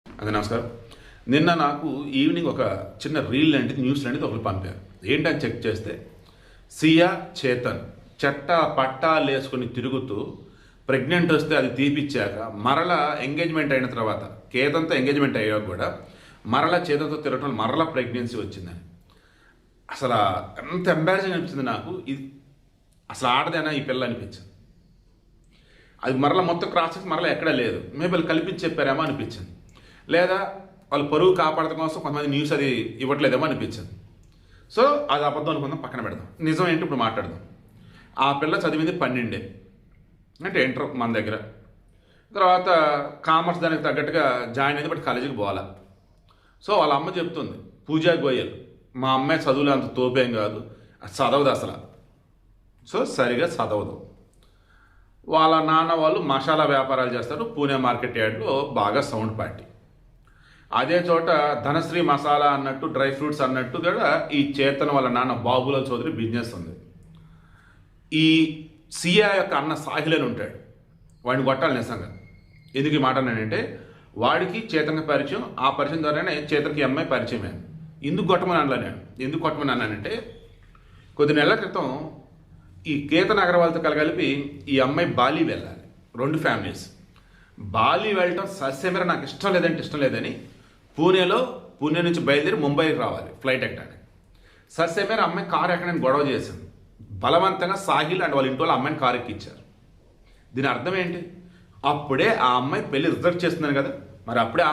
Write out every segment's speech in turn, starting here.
అదే నమస్కారం. నిన్న నాకు ఈవినింగ్ ఒక చిన్న రీల్ లాంటిది న్యూస్ లాంటిది ఒకరు పంపారు. ఏంటని చెక్ చేస్తే సియా చేతన్ పట్టాలు వేసుకుని తిరుగుతూ ప్రెగ్నెంట్ వస్తే అది తీపిచ్చాక మరలా ఎంగేజ్మెంట్ అయిన తర్వాత కేతన్తో ఎంగేజ్మెంట్ అయ్యాక కూడా మరలా చేతన్తో తిరగటం మరలా ప్రెగ్నెన్సీ వచ్చిందని. అసలు ఎంత ఎంబారసింగ్ అనిపించింది నాకు. ఇది అసలు ఆడదేనా ఈ పిల్ల అనిపించింది. అది మరలా మొత్తం క్రాస్ చేసి మరలా ఎక్కడా లేదు. మేబీ వాళ్ళు కల్పించి చెప్పారేమో అనిపించింది, లేదా వాళ్ళు పరువు కాపాడటం కోసం కొంతమంది న్యూస్ అది ఇవ్వట్లేదేమో అనిపించింది. సో అది అబద్ధం అనుకుందాం, పక్కన పెడదాం. నిజం ఏంటి ఇప్పుడు మాట్లాడదాం. ఆ పిల్ల చదివింది 12 అంటే ఇంటర్ మన దగ్గర. తర్వాత కామర్స్ దానికి తగ్గట్టుగా జాయిన్ అయింది, బట్ కాలేజీకి పోవాలా. సో వాళ్ళ అమ్మ చెప్తుంది, పూజా గోయల్, మా అమ్మాయి చదువులు అంత తోపేం కాదు, చదవదు అసలు. సో సరిగా చదవదు. వాళ్ళ నాన్న వాళ్ళు మసాలా వ్యాపారాలు చేస్తారు, పూణే మార్కెట్ యార్డ్లో బాగా సౌండ్ పార్టీ. అదే చోట ధనశ్రీ మసాలా అన్నట్టు, డ్రై ఫ్రూట్స్ అన్నట్టు కూడా ఈ చేతన్ వాళ్ళ నాన్న బాబులాల్ చౌదరి బిజినెస్ ఉంది. ఈ సియా యొక్క అన్న సాహిల్ అని ఉంటాడు, వాడిని కొట్టాలి నిజంగా. ఎందుకు ఈ మాట అన్నానంటే, వాడికి చేతన్కి పరిచయం, ఆ పరిచయం ద్వారానే చేతన్కి అమ్మాయి పరిచయం అయింది. ఎందుకు కొట్టమని అనలా నేను. ఎందుకు కొట్టమని అన్నానంటే, కొద్ది నెలల క్రితం ఈ కేతన్ అగర్వాల్తో కలిపి ఈ అమ్మాయి బాలి వెళ్ళాలి. 2 ఫ్యామిలీస్ బాలి వెళ్ళటం సస్యమేర నాకు ఇష్టం లేదని పూణే నుంచి బయలుదేరి ముంబైకి రావాలి ఫ్లైట్ ఎక్కడానికి. సస్యమేర అమ్మాయి కారు ఎక్కడానికి గొడవ చేసింది. బలవంతంగా సాహిల్ అండ్ వాళ్ళ ఇంటి వాళ్ళు అమ్మాయిని కారు ఎక్కిచ్చారు. దీని అర్థం ఏంటి? అప్పుడే ఆ అమ్మాయి పెళ్లి రిజర్వ్ చేస్తున్నాను కదా, మరి అప్పుడే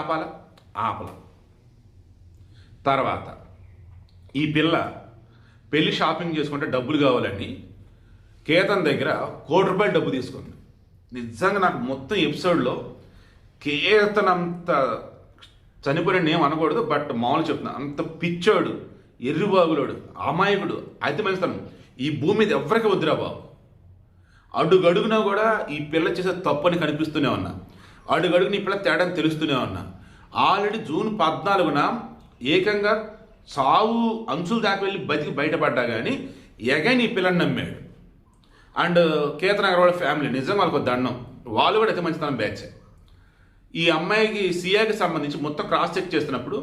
ఆపల. తర్వాత ఈ పిల్ల పెళ్లి షాపింగ్ చేసుకుంటే డబ్బులు కావాలని కేతన్ దగ్గర ₹1,00,00,000 డబ్బు తీసుకుంది. నిజంగా నాకు మొత్తం ఎపిసోడ్లో కేతన్ అంత చనిపోయిన ఏం అనకూడదు, బట్ మామూలు చెప్తున్నా, అంత పిచ్చోడు, ఎర్రిబాగులోడు, అమాయకుడు, అతి మంచితనం ఈ భూమి మీద ఎవరికి వద్దురా బాబు. అడుగడుగునా కూడా ఈ పిల్ల చేసే తప్పని కనిపిస్తూనే ఉన్నా, అడుగడుగున ఈ పిల్ల తేడాని తెలుస్తూనే ఉన్నా. ఆల్రెడీ జూన్ 14న ఏకంగా సావు అంచులు దాకా వెళ్ళి బతికి బయటపడ్డా కానీ ఎగైన్ ఈ పిల్లని నమ్మాడు. అండ్ కేతన్ అగర్వాల్ ఫ్యామిలీ నిజంగా వాళ్ళకు దండం, వాళ్ళు కూడా అయితే మంచితనం బ్యాచ్. ఈ అమ్మాయికి సియాకి సంబంధించి మొత్తం క్రాస్ చెక్ చేస్తున్నప్పుడు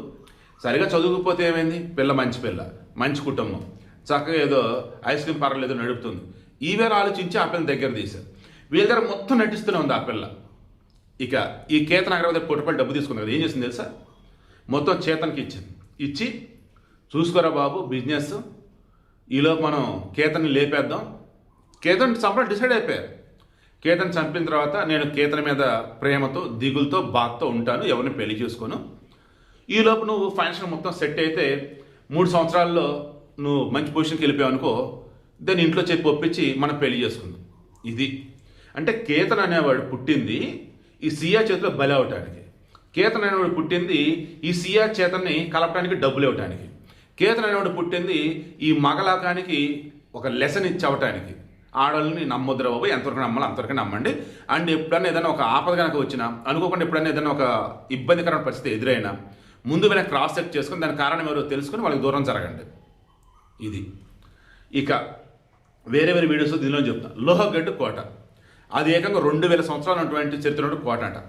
సరిగా చదువుకుపోతే ఏమైంది, పిల్ల మంచి కుటుంబం, చక్కగా ఏదో ఐస్ క్రీమ్ పార్లర్ ఏదో నడుపుతుంది. ఈవేళ ఆలోచించి ఆ పిల్లని దగ్గర తీశారు. వీళ్ళ దగ్గర మొత్తం నటిస్తూనే ఉంది ఆ పిల్ల. ఇక ఈ కేతన్ అగర్వాల్ దగ్గర ₹1,00,00,000 డబ్బు తీసుకుంది కదా, ఏం చేసింది తెలుసా? మొత్తం చేతన్కి ఇచ్చి చూసుకోరా బాబు బిజినెస్, ఈలోపు మనం కేతన్ని లేపేద్దాం. కేతన్ చంపడం డిసైడ్ అయిపోయారు. కేతన్ చంపిన తర్వాత నేను కేతన్ మీద ప్రేమతో, దిగులతో, బాధతో ఉంటాను, ఎవరిని పెళ్లి చేసుకోను. ఈలోపు నువ్వు ఫైనాన్షియల్ మొత్తం సెట్ అయితే 3 సంవత్సరాల్లో నువ్వు మంచి పొజిషన్కి వెళ్ళిపోయావు అనుకో, దాన్ని ఇంట్లో చెప్పి ఒప్పించి మనం పెళ్లి చేసుకుందాం. ఇది అంటే కేతన్ అనేవాడు పుట్టింది ఈ సియా చేతిలో బలి అవటానికి. కేతన్ అనేవాడు పుట్టింది ఈ సియా చేతన్ని కలపడానికి, డబ్బులు ఇవ్వటానికి. కేతన్ అనేవాడు పుట్టింది ఈ మగలాకానికి ఒక లెసన్ ఇచ్చి అవ్వటానికి. ఆడవాళ్ళని నమ్మొద్దురా బాబు, ఎంతవరకు నమ్మాలి అంతవరకు నమ్మండి. అండ్ ఎప్పుడన్నా ఏదైనా ఒక ఆపద కనుక వచ్చినా, అనుకోకుండా ఎప్పుడైనా ఏదైనా ఒక ఇబ్బందికరమైన పరిస్థితి ఎదురైనా ముందు వెనక క్రాస్ చెక్ చేసుకుని దాని కారణం ఎవరో తెలుసుకుని వాళ్ళకి దూరం జరగండి. ఇది ఇక వేరే వీడియోస్ దీనిలో చెప్తాను. లోహగడ్డ కోట, అది ఏకంగా 2000 సంవత్సరాలు ఉన్నటువంటి చరిత్ర ఉన్న కోట అంట.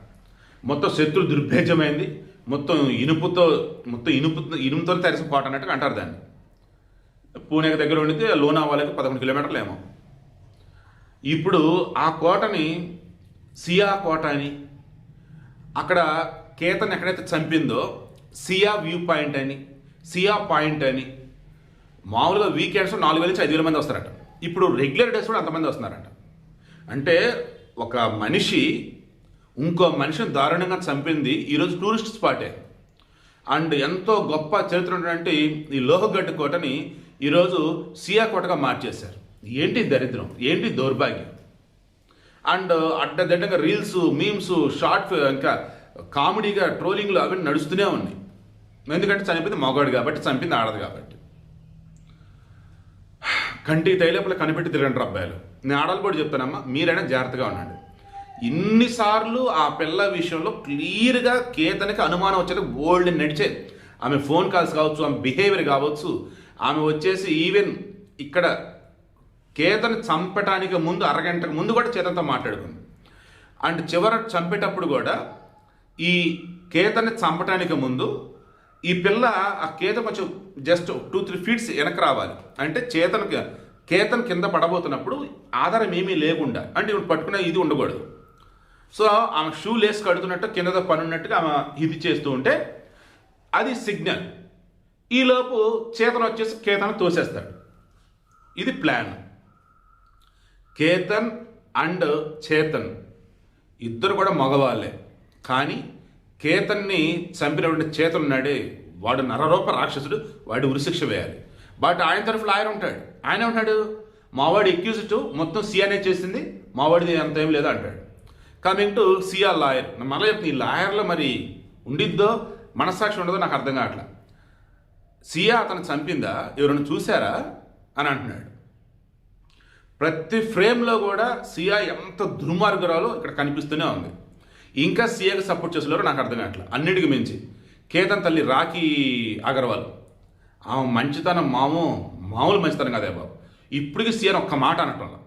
మొత్తం శత్రు దుర్భేద్యమైంది, మొత్తం ఇనుపుతో తరిసిన కోట అన్నట్టుగా అంటారు దాన్ని. పూణేకి దగ్గర ఉండితే లోనావాలాకి 11 కిలోమీటర్లు ఏమో. ఇప్పుడు ఆ కోటని సియా కోట అని, అక్కడ కేతన్ ఎక్కడైతే చంపిందో సియా వ్యూ పాయింట్ అని, సియా పాయింట్ అని, మామూలుగా వీకెండ్స్ 4,000 నుంచి 5,000 మంది వస్తారట. ఇప్పుడు రెగ్యులర్ డేస్ కూడా అంతమంది వస్తున్నారట. అంటే ఒక మనిషి ఇంకో మనిషిని దారుణంగా చంపింది ఈరోజు టూరిస్ట్ స్పాటే. అండ్ ఎంతో గొప్ప చరిత్ర ఉన్నటువంటి ఈ లోహగడ్డ కోటని ఈరోజు సియా కోటగా మార్చేశారు. ఏంటి దరిద్రం, ఏంటి దౌర్భాగ్యం. అండ్ అడ్డదిడ్డంగా రీల్స్, మీమ్స్, షార్ట్, ఇంకా కామెడీగా ట్రోలింగ్లు అవన్నీ నడుస్తూనే ఉన్నాయి. ఎందుకంటే చనిపోయింది మగవాడు కాబట్టి, చంపింది ఆడదు కాబట్టి. కంటికి తైలేపుల కనిపెట్టి తిరగండి అబ్బాయిలు. నేను ఆడలు కూడా చెప్తానమ్మా, మీరైనా జాగ్రత్తగా ఉండండి. ఇన్నిసార్లు ఆ పిల్ల విషయంలో క్లియర్గా కేతన్కి అనుమానం వచ్చేది బోల్డ్ నడిచేది. ఆమె ఫోన్ కాల్స్ కావచ్చు, ఆమె బిహేవియర్ కావచ్చు, ఆమె వచ్చేసి ఈవెన్ ఇక్కడ కేతన్ చంపటానికి ముందు అరగంటకు ముందు కూడా చేతన్తో మాట్లాడుకుంది. అండ్ చివర చంపేటప్పుడు కూడా ఈ కేతన్ని చంపటానికి ముందు ఈ పిల్ల ఆ కేత కొంచెం జస్ట్ 2-3 ఫీట్స్ వెనక రావాలి. అంటే కేతన్ కింద పడబోతున్నప్పుడు ఆధారం ఏమీ లేకుండా, అంటే ఇప్పుడు పట్టుకునే ఇది ఉండకూడదు. సో ఆమె షూ లేసి కడుతున్నట్టు కింద పని ఉన్నట్టుగా ఆమె ఇది చేస్తూ ఉంటే అది సిగ్నల్. ఈలోపు చేతన్ వచ్చేసి కేతన్ తోసేస్తాడు. ఇది ప్లాన్. కేతన్ అండ్ చేతన్ ఇద్దరు కూడా మగవాళ్ళే. కానీ కేతన్ని చంపినటువంటి చేతన్ ఉన్నాడే, వాడు నరరూప రాక్షసుడు, వాడు ఉరిశిక్ష వేయాలి. బట్ ఆయన తరఫున ఆయన ఉంటాడు. ఆయన ఉంటాడు, మావాడు ఎక్యూజ్డ్ మొత్తం సియానే చేసింది, మావాడిది అంత ఏం లేదా అంటాడు. Coming to see a lawyer. మళ్ళీ చెప్తుంది, ఈ లాయర్లో మరి ఉండిద్దో మనస్సాక్షి ఉండదో నాకు అర్థం కావట్లా. సియా అతను చంపిందా, ఎవరైనా చూశారా అని అంటున్నాడు. ప్రతి ఫ్రేమ్లో కూడా సియా ఎంత దుర్మార్గురాలో ఇక్కడ కనిపిస్తూనే ఉంది. ఇంకా సియాకి సపోర్ట్ చేసేవారు నాకు అర్థం కావట్లా. అన్నిటికి మించి కేతన్ తల్లి రాఖీ అగర్వాల్, ఆమె మంచితనం మామూలు మంచితనం కదే బాబు. ఇప్పటికీ సియాని ఒక్క మాట అనటంలా.